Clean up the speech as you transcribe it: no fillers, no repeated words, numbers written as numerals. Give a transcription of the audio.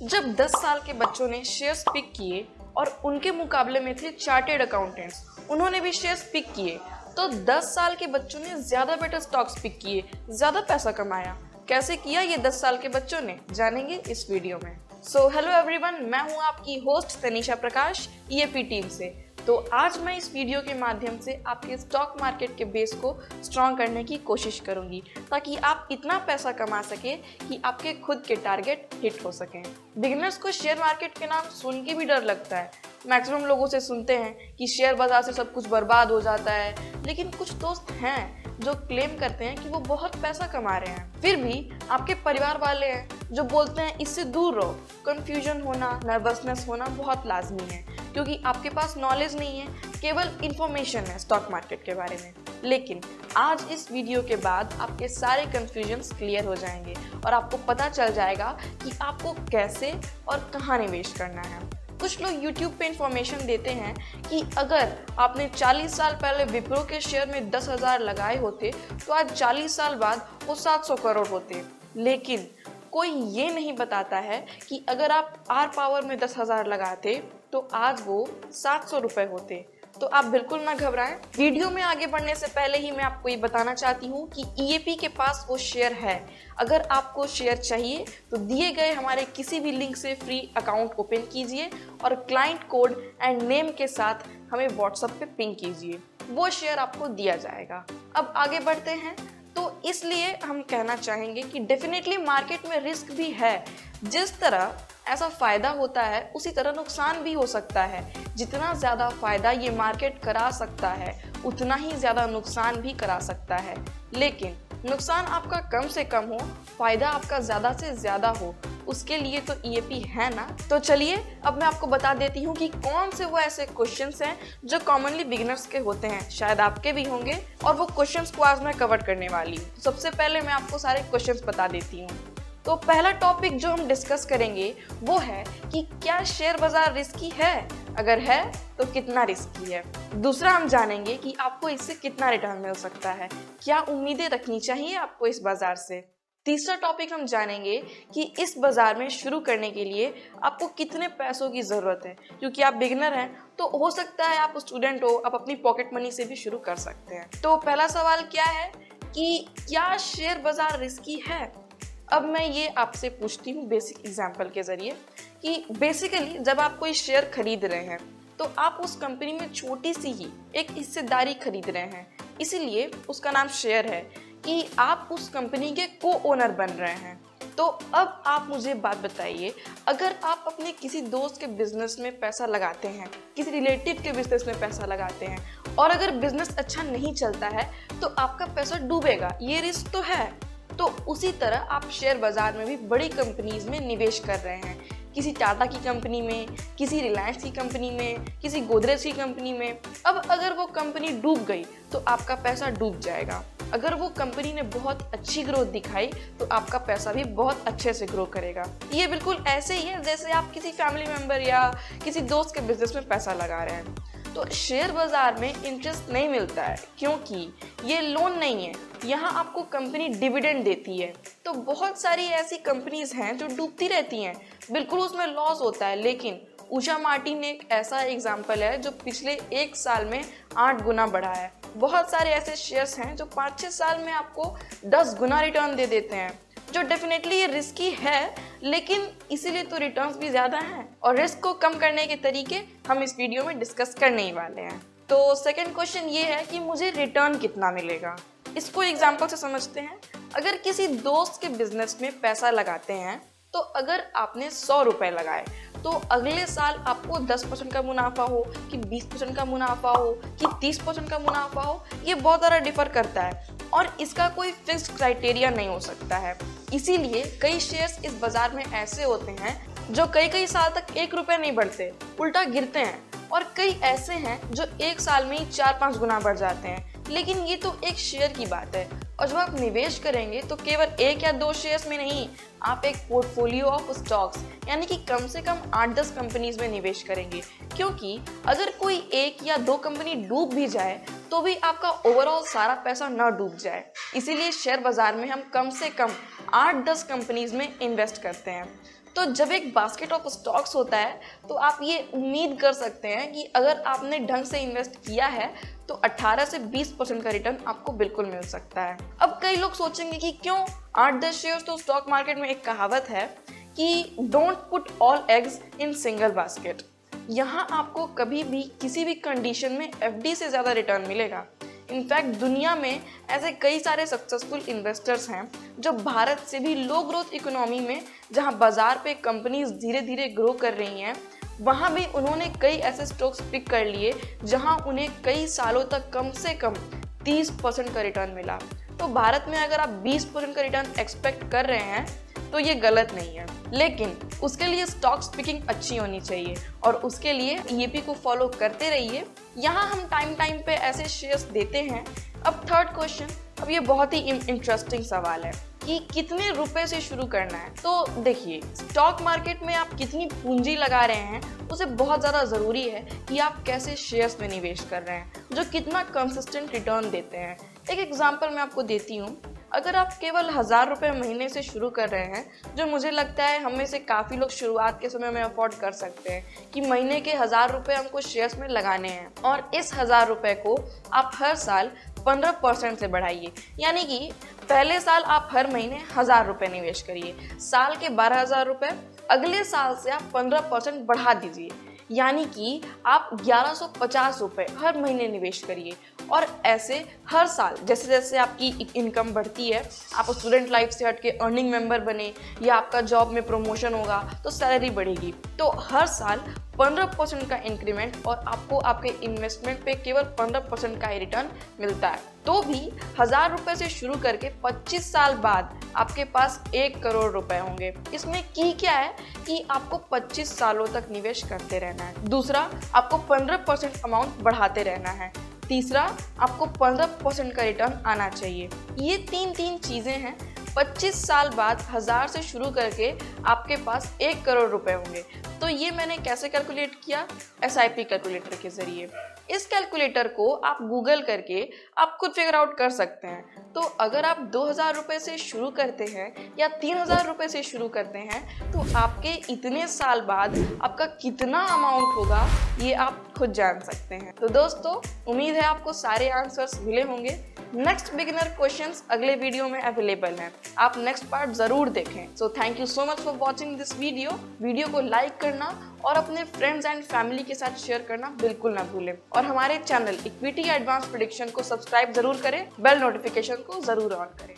जब 10 साल के बच्चों ने शेयर्स पिक किए और उनके मुकाबले में थे चार्टेड अकाउंटेंट्स, उन्होंने भी शेयर्स पिक किए, तो 10 साल के बच्चों ने ज़्यादा बेटर स्टॉक्स पिक किए, ज़्यादा पैसा कमाया। कैसे किया ये 10 साल के बच्चों ने, जानेंगे इस वीडियो में। सो हेलो एवरीवन, मैं हूँ आपकी होस्ट तनीषा प्रकाश ईएपी टीम से। तो आज मैं इस वीडियो के माध्यम से आपके स्टॉक मार्केट के बेस को स्ट्रॉन्ग करने की कोशिश करूंगी, ताकि आप इतना पैसा कमा सके कि आपके खुद के टारगेट हिट हो सकें। बिगिनर्स को शेयर मार्केट के नाम सुन के भी डर लगता है। मैक्सिमम लोगों से सुनते हैं कि शेयर बाजार से सब कुछ बर्बाद हो जाता है, लेकिन कुछ दोस्त हैं जो क्लेम करते हैं कि वो बहुत पैसा कमा रहे हैं। फिर भी आपके परिवार वाले हैं जो बोलते हैं इससे दूर रहो। कंफ्यूजन होना, नर्वसनेस होना बहुत लाजमी है, क्योंकि आपके पास नॉलेज नहीं है, केवल इंफॉर्मेशन है स्टॉक मार्केट के बारे में। लेकिन आज इस वीडियो के बाद आपके सारे कंफ्यूजन्स क्लियर हो जाएंगे और आपको पता चल जाएगा कि आपको कैसे और कहाँ निवेश करना है। कुछ लोग YouTube पे इंफॉर्मेशन देते हैं कि अगर आपने 40 साल पहले विप्रो के शेयर में 10,000 लगाए होते तो आज 40 साल बाद वो 700 करोड़ होते। लेकिन कोई ये नहीं बताता है कि अगर आप आर पावर में 10,000 लगाते तो आज वो 700 रुपए होते। तो आप बिल्कुल ना घबराएं। वीडियो में आगे बढ़ने से पहले ही मैं आपको ये बताना चाहती हूँ कि ईएपी के पास वो शेयर है। अगर आपको शेयर चाहिए तो दिए गए हमारे किसी भी लिंक से फ्री अकाउंट ओपन कीजिए और क्लाइंट कोड एंड नेम के साथ हमें व्हाट्सएप पे पिंग कीजिए, वो शेयर आपको दिया जाएगा। अब आगे बढ़ते हैं। तो इसलिए हम कहना चाहेंगे कि डेफिनेटली मार्केट में रिस्क भी है। जिस तरह ऐसा फायदा होता है उसी तरह नुकसान भी हो सकता है। जितना ज़्यादा फायदा ये मार्केट करा सकता है उतना ही ज़्यादा नुकसान भी करा सकता है। लेकिन नुकसान आपका कम से कम हो, फायदा आपका ज़्यादा से ज़्यादा हो, उसके लिए तो ईएपी है ना। तो चलिए अब मैं आपको बता देती हूँ कि कौन से वो ऐसे क्वेश्चंस हैं जो कॉमनली बिगिनर्स के होते हैं, शायद आपके भी होंगे, और वो क्वेश्चंस को आज मैं कवर करने वाली हूँ। सबसे पहले मैं आपको सारे क्वेश्चंस बता देती हूँ। तो पहला टॉपिक जो हम डिस्कस करेंगे वो है कि क्या शेयर बाजार रिस्की है, अगर है तो कितना रिस्की है। दूसरा हम जानेंगे कि आपको इससे कितना रिटर्न मिल सकता है, क्या उम्मीदें रखनी चाहिए आपको इस बाजार से। तीसरा टॉपिक हम जानेंगे कि इस बाजार में शुरू करने के लिए आपको कितने पैसों की ज़रूरत है, क्योंकि आप बिगिनर हैं तो हो सकता है आप स्टूडेंट हो, आप अपनी पॉकेट मनी से भी शुरू कर सकते हैं। तो पहला सवाल क्या है कि क्या शेयर बाजार रिस्की है। अब मैं ये आपसे पूछती हूँ बेसिक एग्जाम्पल के जरिए कि बेसिकली जब आप कोई शेयर खरीद रहे हैं तो आप उस कंपनी में छोटी सी ही एक हिस्सेदारी खरीद रहे हैं, इसीलिए उसका नाम शेयर है कि आप उस कंपनी के को ओनर बन रहे हैं। तो अब आप मुझे बात बताइए, अगर आप अपने किसी दोस्त के बिजनेस में पैसा लगाते हैं, किसी रिलेटिव के बिजनेस में पैसा लगाते हैं और अगर बिजनेस अच्छा नहीं चलता है तो आपका पैसा डूबेगा, ये रिस्क तो है। तो उसी तरह आप शेयर बाजार में भी बड़ी कंपनीज में निवेश कर रहे हैं, किसी टाटा की कंपनी में, किसी रिलायंस की कंपनी में, किसी गोदरेज की कंपनी में। अब अगर वो कंपनी डूब गई तो आपका पैसा डूब जाएगा। अगर वो कंपनी ने बहुत अच्छी ग्रोथ दिखाई तो आपका पैसा भी बहुत अच्छे से ग्रो करेगा। ये बिल्कुल ऐसे ही है जैसे आप किसी फैमिली मेंबर या किसी दोस्त के बिजनेस में पैसा लगा रहे हैं। तो शेयर बाजार में इंटरेस्ट नहीं मिलता है क्योंकि ये लोन नहीं है, यहाँ आपको कंपनी डिविडेंड देती है। तो बहुत सारी ऐसी कंपनीज हैं जो डूबती रहती हैं, बिल्कुल उसमें लॉस होता है, लेकिन उषा मार्टिन एक ऐसा एग्जाम्पल है जो पिछले 1 साल में 8 गुना बढ़ा है। बहुत सारे ऐसे शेयर्स हैं जो 5-6 साल में आपको 10 गुना रिटर्न दे देते हैं। जो डेफिनेटली ये रिस्की है, लेकिन इसीलिए तो रिटर्न्स भी ज़्यादा हैं, और रिस्क को कम करने के तरीके हम इस वीडियो में डिस्कस करने ही वाले हैं। तो सेकंड क्वेश्चन ये है कि मुझे रिटर्न कितना मिलेगा। इसको एग्जांपल से समझते हैं। अगर किसी दोस्त के बिजनेस में पैसा लगाते हैं तो अगर आपने 100 रुपए लगाए तो अगले साल आपको 10% का मुनाफा हो कि 20% का मुनाफा हो कि 30% का मुनाफा हो, ये बहुत ज़्यादा डिफर करता है और इसका कोई फिक्स्ड क्राइटेरिया नहीं हो सकता है। इसीलिए कई शेयर्स इस बाजार में ऐसे होते हैं जो कई साल तक 1 रुपये नहीं बढ़ते, उल्टा गिरते हैं, और कई ऐसे हैं जो 1 साल में ही 4-5 गुना बढ़ जाते हैं। लेकिन ये तो एक शेयर की बात है, और जब आप निवेश करेंगे तो केवल 1 या 2 शेयर्स में नहीं, आप एक पोर्टफोलियो ऑफ स्टॉक्स यानी कि कम से कम 8-10 कंपनीज में निवेश करेंगे, क्योंकि अगर कोई 1 या 2 कंपनी डूब भी जाए तो भी आपका ओवरऑल सारा पैसा ना डूब जाए। इसीलिए शेयर बाजार में हम कम से कम 8-10 कंपनीज में इन्वेस्ट करते हैं। तो जब एक बास्केट ऑफ स्टॉक्स होता है तो आप ये उम्मीद कर सकते हैं कि अगर आपने ढंग से इन्वेस्ट किया है तो 18 से 20% का रिटर्न आपको बिल्कुल मिल सकता है। अब कई लोग सोचेंगे कि क्यों 8-10 शेयर्स, तो स्टॉक मार्केट में एक कहावत है कि don't put all eggs in single basket. यहाँ आपको कभी भी किसी भी कंडीशन में एफडी से ज़्यादा रिटर्न मिलेगा। इनफैक्ट दुनिया में ऐसे कई सारे सक्सेसफुल इन्वेस्टर्स हैं जो भारत से भी लो ग्रोथ इकोनॉमी में, जहाँ बाजार पे कंपनीज धीरे धीरे ग्रो कर रही हैं, वहाँ भी उन्होंने कई ऐसे स्टॉक्स पिक कर लिए जहाँ उन्हें कई सालों तक कम से कम 30% का रिटर्न मिला। तो भारत में अगर आप 20% का रिटर्न एक्सपेक्ट कर रहे हैं तो ये गलत नहीं है, लेकिन उसके लिए स्टॉक्स पिकिंग अच्छी होनी चाहिए और उसके लिए ईएपी को फॉलो करते रहिए। यहाँ हम टाइम पे ऐसे शेयर्स देते हैं। अब थर्ड क्वेश्चन, अब ये बहुत ही इंटरेस्टिंग सवाल है कि कितने रुपए से शुरू करना है। तो देखिए, स्टॉक मार्केट में आप कितनी पूंजी लगा रहे हैं उसे बहुत ज़्यादा ज़रूरी है कि आप कैसे शेयर्स में निवेश कर रहे हैं जो कितना कंसिस्टेंट रिटर्न देते हैं। एक एग्जांपल मैं आपको देती हूँ। अगर आप केवल 1000 रुपये महीने से शुरू कर रहे हैं, जो मुझे लगता है हम में से काफ़ी लोग शुरुआत के समय में अफोर्ड कर सकते हैं कि महीने के 1000 रुपये हमको शेयर्स में लगाने हैं, और इस 1000 रुपये को आप हर साल 15% से बढ़ाइए। यानी कि पहले साल आप हर महीने 1000 रुपये निवेश करिए, साल के 12,000 रुपये, अगले साल से आप 15% बढ़ा दीजिए, यानी कि आप 1150 रुपये हर महीने निवेश करिए। और ऐसे हर साल जैसे जैसे आपकी इनकम बढ़ती है, आप स्टूडेंट लाइफ से हट के अर्निंग मेंबर बने या आपका जॉब में प्रमोशन होगा तो सैलरी बढ़ेगी, तो हर साल 15% का इंक्रीमेंट और आपको आपके इन्वेस्टमेंट पे केवल 15% का ही रिटर्न मिलता है। तो भी 1000 रुपये से शुरू करके 25 साल बाद आपके पास 1 करोड़ रुपए होंगे। इसमें की क्या है कि आपको 25 सालों तक निवेश करते रहना है। दूसरा, आपको 15% अमाउंट बढ़ाते रहना है। तीसरा, आपको 15% का रिटर्न आना चाहिए। ये तीन चीज़ें हैं। 25 साल बाद 1000 से शुरू करके आपके पास 1 करोड़ रुपए होंगे। तो ये मैंने कैसे कैलकुलेट किया? SIP कैलकुलेटर के ज़रिए। इस कैलकुलेटर को आप गूगल करके आप खुद फिगर आउट कर सकते हैं। तो अगर आप 2000 रुपये से शुरू करते हैं या 3000 रुपये से शुरू करते हैं तो आपके इतने साल बाद आपका कितना अमाउंट होगा ये आप खुद जान सकते हैं। तो दोस्तों, उम्मीद है आपको सारे आंसर्स मिले होंगे। नेक्स्ट बिगिनर क्वेश्चंस अगले वीडियो में अवेलेबल हैं, आप नेक्स्ट पार्ट ज़रूर देखें। So thank you so much for watching this video को लाइक करना और अपने फ्रेंड्स एंड फैमिली के साथ शेयर करना बिल्कुल ना भूलें। और हमारे चैनल इक्विटी एडवांस प्रेडिक्शन को सब्सक्राइब जरूर करें, बेल नोटिफिकेशन को जरूर ऑन करें।